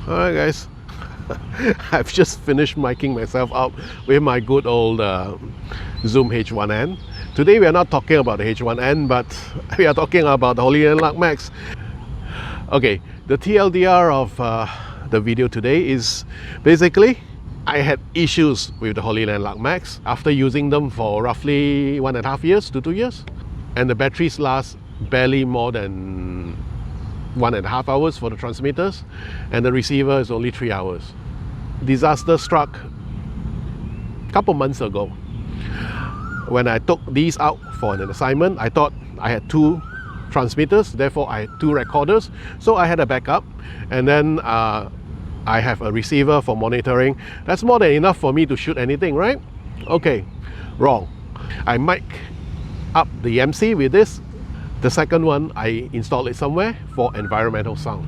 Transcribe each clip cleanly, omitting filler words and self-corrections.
Alright guys, I've just finished miking myself up with my good old Zoom H1N. Today we are not talking about the H1N, but we are talking about the Hollyland Lark Max. Okay, the TLDR of the video today is basically I had issues with the Hollyland Lark Max after using them for roughly 1.5 years to 2 years, and the batteries last barely more than 1.5 hours for the transmitters, and the receiver is only 3 hours. Disaster struck a couple months ago. When I took these out for an assignment, I thought I had 2 transmitters, therefore I had 2 recorders, so I had a backup, and then I have a receiver for monitoring. That's more than enough for me to shoot anything, right? Okay, wrong. I mic up the MC with this. The second one, I installed it somewhere for environmental sound.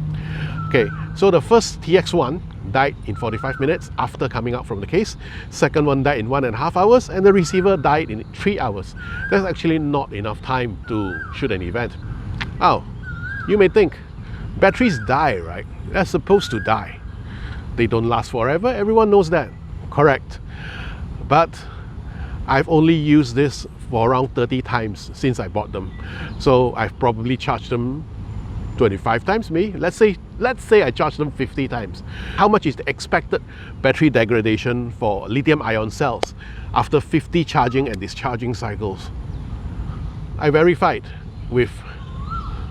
Okay, so the first TX1 died in 45 minutes after coming out from the case. Second one died in 1.5 hours, and the receiver died in 3 hours. That's actually not enough time to shoot an event. Oh, you may think, batteries die, right? They're supposed to die. They don't last forever, everyone knows that. Correct. But I've only used this for around 30 times since I bought them. So I've probably charged them 25 times maybe. Let's say I charged them 50 times. How much is the expected battery degradation for lithium-ion cells after 50 charging and discharging cycles? I verified with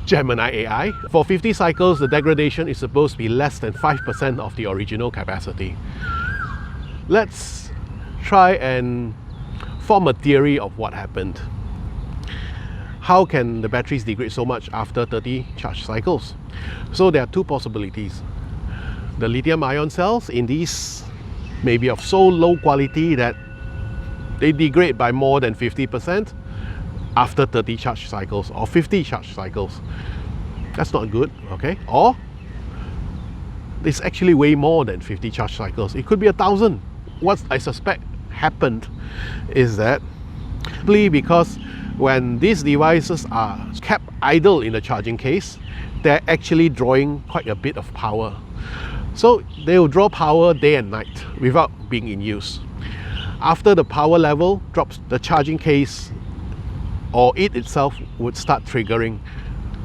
Gemini AI. For 50 cycles, the degradation is supposed to be less than 5% of the original capacity. Let's try and form a theory of what happened. How can the batteries degrade so much after 30 charge cycles? So there are 2 possibilities. The lithium-ion cells in these may be of so low quality that they degrade by more than 50% after 30 charge cycles or 50 charge cycles. That's not good, okay? Or it's actually way more than 50 charge cycles. It could be 1,000. What I suspect happened is that simply because when these devices are kept idle in the charging case, they're actually drawing quite a bit of power. So they will draw power day and night without being in use. After the power level drops, the charging case or it itself would start triggering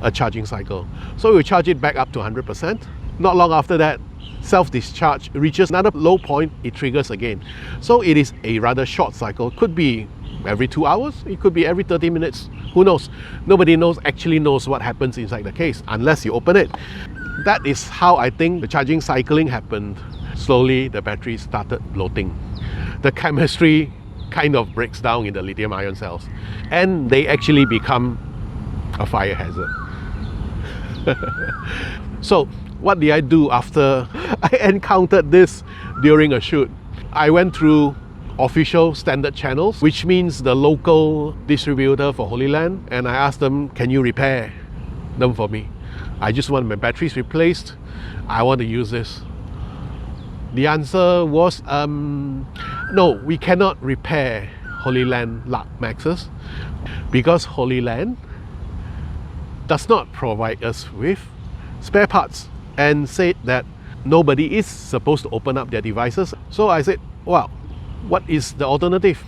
a charging cycle. So we'll charge it back up to 100%. Not long after that, self-discharge reaches another low point, it triggers again. So it is a rather short cycle. It could be every 2 hours, it could be every 30 minutes, who knows? Nobody actually knows what happens inside the case unless you open it. That is how I think the charging cycling happened. Slowly the battery started bloating. The chemistry kind of breaks down in the lithium-ion cells, and they actually become a fire hazard. So what did I do after I encountered this during a shoot? I went through official standard channels, which means the local distributor for Hollyland, and I asked them, can you repair them for me? I just want my batteries replaced. I want to use this. The answer was, no, we cannot repair Hollyland Lark Maxes because Hollyland does not provide us with spare parts, and said that nobody is supposed to open up their devices. So I said, well, what is the alternative?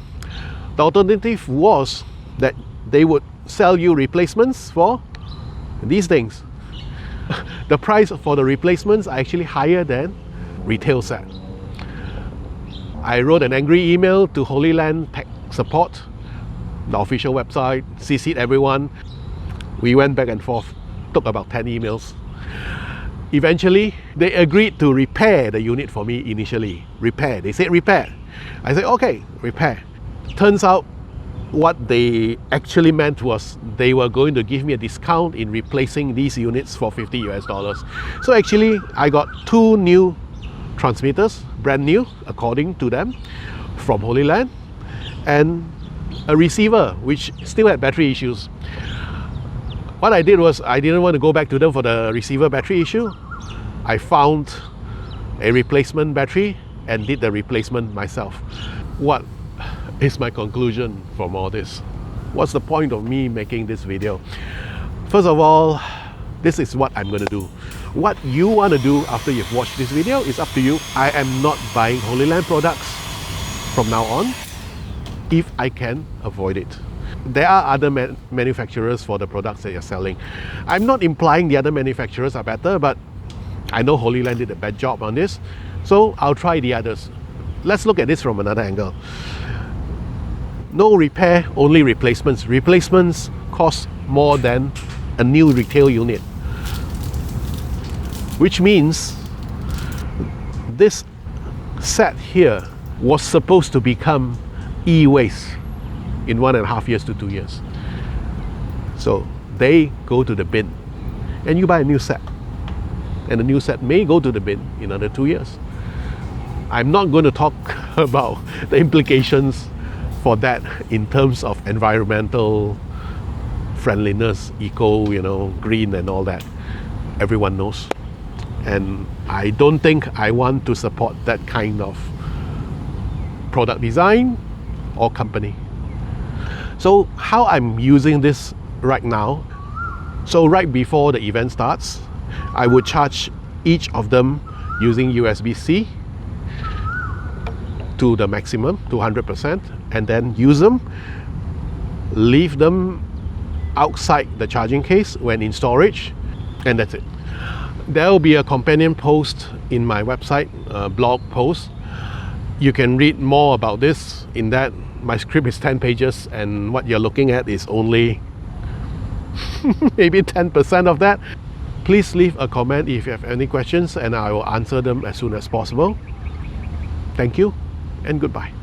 The alternative was that they would sell you replacements for these things. The price for the replacements are actually higher than retail set. I wrote an angry email to Hollyland Tech Support, the official website, CC'd everyone. We went back and forth, took about 10 emails. Eventually, they agreed to repair the unit for me initially. Repair. They said repair. I said, okay, repair. Turns out what they actually meant was they were going to give me a discount in replacing these units for $50 US. So actually, I got 2 new transmitters, brand new, according to them, from Hollyland, and a receiver, which still had battery issues. What I did was, I didn't want to go back to them for the receiver battery issue. I found a replacement battery and did the replacement myself. What is my conclusion from all this? What's the point of me making this video? First of all, this is what I'm going to do. What you want to do after you've watched this video is up to you. I am not buying Hollyland products from now on if I can avoid it. There are other manufacturers for the products that you're selling. I'm not implying the other manufacturers are better, but I know Hollyland did a bad job on this, so I'll try the others. Let's look at this from another angle. No repair, only replacements. Replacements cost more than a new retail unit, which means this set here was supposed to become e-waste in 1.5 years to 2 years. So they go to the bin and you buy a new set, and the new set may go to the bin in another 2 years. I'm not going to talk about the implications for that in terms of environmental friendliness, eco, green and all that. Everyone knows. And I don't think I want to support that kind of product design or company. So how I'm using this right now, so right before the event starts, I would charge each of them using USB-C to the maximum, 200%, and then use them, leave them outside the charging case when in storage, and that's it. There will be a companion post in my website, blog post. You can read more about this in that. My script is 10 pages and what you're looking at is only maybe 10% of that. Please leave a comment if you have any questions and I will answer them as soon as possible. Thank you and goodbye.